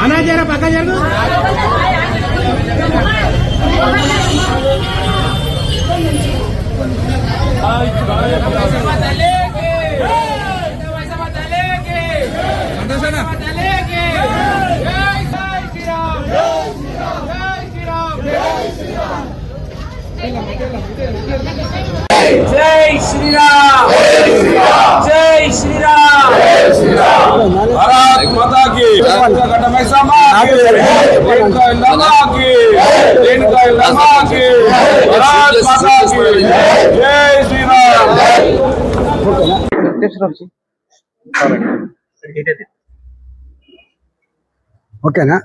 అన్నా జర పక్క జరుగు. జై శ్రీరామ్, జై శ్రీరామ్, భారత్ మాతా కీ, మైసమ్మ కీ, రేణుకా ఎల్లమ్మ కీ, రేణుకా ఎల్లమ్మ కీ, భారత్ మాతా కీ, జై శ్రీరామ్. ఓకేనా?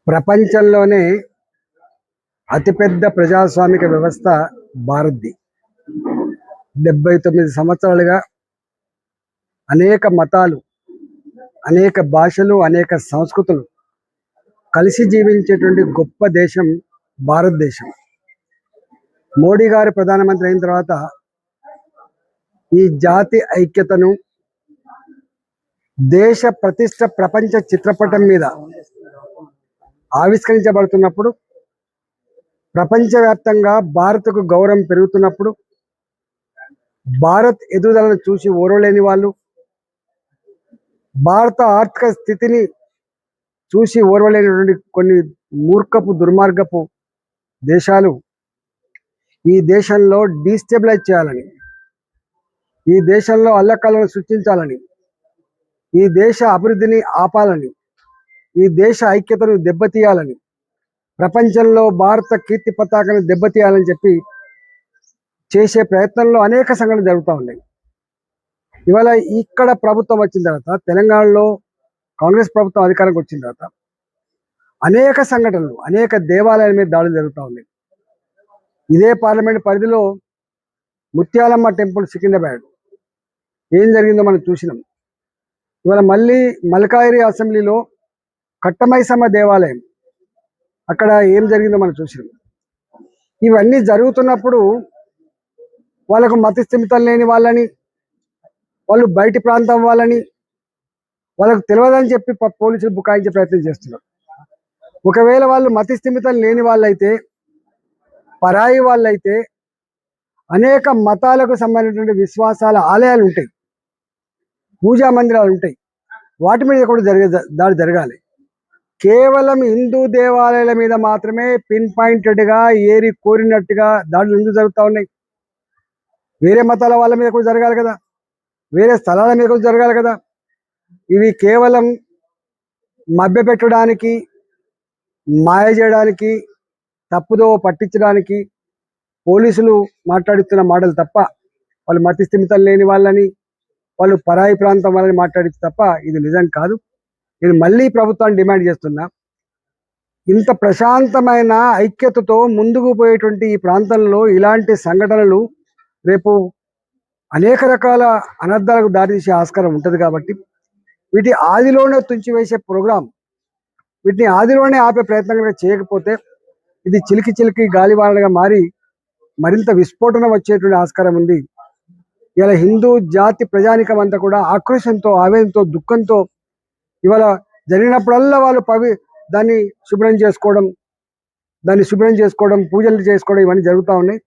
ప్రపంచంలోనే అతిపెద్ద ప్రజాస్వామిక వ్యవస్థ భారత్ది. 79 సంవత్సరాలుగా అనేక మతాలు, అనేక భాషలు, అనేక సంస్కృతులు కలిసి జీవించేటువంటి గొప్ప దేశం భారతదేశం. మోడీ గారు ప్రధానమంత్రి అయిన తర్వాత ఈ జాతి ఐక్యతను, దేశ ప్రతిష్ట ప్రపంచ చిత్రపటం మీద ఆవిష్కరించబడుతున్నప్పుడు, ప్రపంచవ్యాప్తంగా భారత్కు గౌరవం పెరుగుతున్నప్పుడు, భారత్ ఎదుగుదలను చూసి ఓర్వలేని వాళ్ళు, భారత ఆర్థిక స్థితిని చూసి ఓర్వలేనటువంటి కొన్ని మూర్ఖపు దుర్మార్గపు దేశాలు ఈ దేశంలో డీస్టెబిలైజ్ చేయాలని, ఈ దేశంలో అల్లకల్లను సృష్టించాలని, ఈ దేశ అభివృద్ధిని ఆపాలని, ఈ దేశ ఐక్యతను దెబ్బతీయాలని, ప్రపంచంలో భారత కీర్తి పతాకాన్ని దెబ్బతీయాలని చెప్పి చేసే ప్రయత్నంలో అనేక సంఘటనలు జరుగుతూ ఉన్నాయి. ఇవాళ ఇక్కడ ప్రభుత్వం వచ్చిన తర్వాత, తెలంగాణలో కాంగ్రెస్ ప్రభుత్వం అధికారంకి వచ్చిన తర్వాత అనేక సంఘటనలు, అనేక దేవాలయాల మీద దాడులు జరుగుతూ ఉన్నాయి. ఇదే పార్లమెంట్ పరిధిలో ముత్యాలమ్మ టెంపుల్ సికింద్రాబాద్ ఏం జరిగిందో మనం చూసినాం. ఇవాళ మళ్ళీ మల్కాయిరి అసెంబ్లీలో కట్టమైసమ్మ దేవాలయం, అక్కడ ఏం జరిగిందో మనం చూసినాం. ఇవన్నీ జరుగుతున్నప్పుడు వాళ్ళకు మతిస్థిమితం లేని వాళ్ళని, వాళ్ళు బయటి ప్రాంతం వాళ్ళని, వాళ్ళకు తెలియదని చెప్పి పోలీసులు బుకాయించే ప్రయత్నం చేస్తున్నారు. ఒకవేళ వాళ్ళు మతిస్థిమితం లేని వాళ్ళైతే, పరాయి వాళ్ళైతే, అనేక మతాలకు సంబంధించినటువంటి విశ్వాసాల ఆలయాలు ఉంటాయి, పూజా మందిరాలు ఉంటాయి, వాటి మీద కూడా దాడి జరగాలి. కేవలం హిందూ దేవాలయాల మీద మాత్రమే పిన్ పాయింటెడ్గా ఏరి కోరినట్టుగా దాడులు ఎందుకు జరుగుతూ ఉన్నాయి? వేరే మతాల వాళ్ళ మీద కూడా జరగాలి కదా, వేరే స్థలాల మీద కూడా జరగాలి కదా. ఇవి కేవలం మభ్యపెట్టడానికి, మాయ చేయడానికి, తప్పుదో పట్టించడానికి పోలీసులు మాట్లాడుతున్న మాటలు తప్ప, వాళ్ళు మతిస్థిమితం లేని వాళ్ళని, వాళ్ళు పరాయి ప్రాంతం వాళ్ళని మాట్లాడితే తప్ప ఇది నిజం కాదు. నేను మళ్ళీ ప్రభుత్వాన్ని డిమాండ్ చేస్తున్నా, ఇంత ప్రశాంతమైన ఐక్యతతో ముందుకు పోయేటువంటి ఈ ప్రాంతంలో ఇలాంటి సంఘటనలు రేపు అనేక రకాల అనర్థాలకు దారితీసే ఆస్కారం ఉంటుంది. కాబట్టి వీటి ఆదిలోనే తుంచివేసే ప్రోగ్రాం, వీటిని ఆదిలోనే ఆపే ప్రయత్నం చేయకపోతే ఇది చిలికి చిలికి గాలివానగా మారి మరింత విస్ఫోటనం వచ్చేటువంటి ఆస్కారం ఉంది. ఇలా హిందూ జాతి ప్రజానికం అంతా కూడా ఆక్రోశంతో, ఆవేదనతో, దుఃఖంతో ఇవాళ జరిగినప్పుడల్లా వాళ్ళు దాన్ని శుభ్రం చేసుకోవడం, పూజలు చేసుకోవడం ఇవన్నీ జరుగుతూ ఉన్నాయి.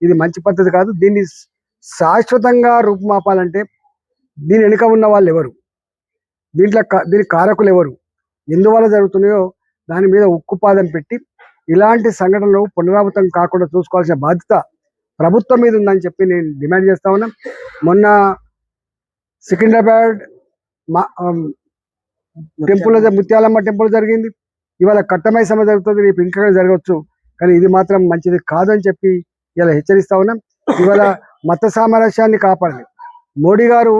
ఇది మంచి పద్ధతి కాదు. దీన్ని శాశ్వతంగా రూపుమాపాలంటే దీని వెనుక ఉన్న వాళ్ళు ఎవరు, దీని కారకులు ఎవరు, ఎందువల్ల జరుగుతున్నాయో దాని మీద ఉక్కుపాదం పెట్టి ఇలాంటి సంఘటనలు పునరావృతం కాకుండా చూసుకోవాల్సిన బాధ్యత ప్రభుత్వం మీద ఉందని చెప్పి నేను డిమాండ్ చేస్తా ఉన్నా. మొన్న సికింద్రాబాద్ టెంపుల్, ముత్యాలమ్మ టెంపుల్ జరిగింది, ఇవాళ కట్టమై సమ జరుగుతుంది, రేపు ఇంకా జరగవచ్చు, కానీ ఇది మాత్రం మంచిది కాదని చెప్పి ఇలా హెచ్చరిస్తా ఉన్నాం. ఇవాళ మత సామరస్యాన్ని కాపాడాలి. మోడీ గారు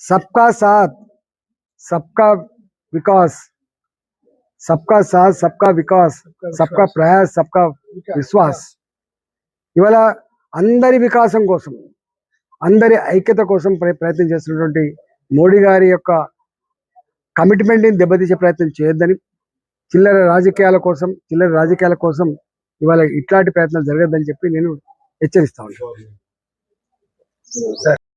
సబ్కా సాత్ సబ్కా వికాస్, సబ్కా సాత్ సబ్కా వికాస్, సబ్కా ప్రయాస్ సబ్కా విశ్వాస్, ఇవాళ అందరి వికాసం కోసం, అందరి ఐక్యత కోసం ప్రయత్నం చేస్తున్నటువంటి మోడీ గారి యొక్క కమిట్మెంట్ని దెబ్బతీసే ప్రయత్నం చేయొద్దని, చిల్లర రాజకీయాల కోసం ఇవాళ ఇట్లాంటి ప్రయత్నాలు జరగద్దని చెప్పి నేను హెచ్చరిస్తా ఉన్నాను.